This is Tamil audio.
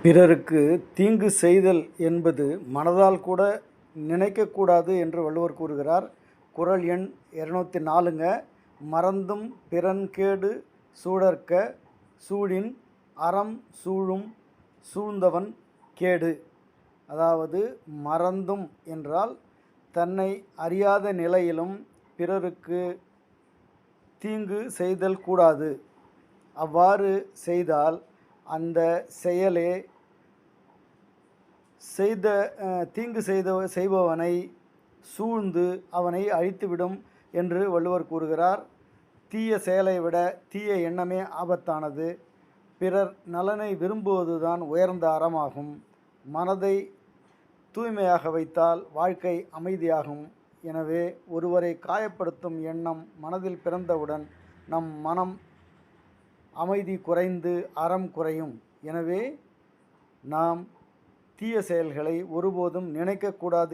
பிறருக்கு தீங்கு செய்தல் என்பது மனதால் கூட நினைக்கக்கூடாது என்று வள்ளுவர் கூறுகிறார். குறள் எண் 204ங்க. மறந்தும் பிறன்கேடு சூழற்க சூழின் அறம் சூழும் சூழ்ந்தவன் கேடு. அதாவது மறந்தும் என்றால் தன்னை அறியாத நிலையிலும் பிறருக்கு தீங்கு செய்தல் கூடாது. அவ்வாறு செய்தால் அந்த செயலே தீங்கு செய்பவனை சூழ்ந்து அவனை அழித்துவிடும் என்று வள்ளுவர் கூறுகிறார். தீய செயலை விட தீய எண்ணமே ஆபத்தானது. பிறர் நலனை விரும்புவதுதான் உயர்ந்த அறமாகும். மனதை தூய்மையாக வைத்தால் வாழ்க்கை அமைதியாகும். எனவே ஒருவரை காயப்படுத்தும் எண்ணம் மனதில் பிறந்தவுடன் நம் மனம் அமைதி குறைந்து அறம் குறையும். எனவே நாம் தீய செயல்களை ஒருபோதும் நினைக்கக்கூடாது.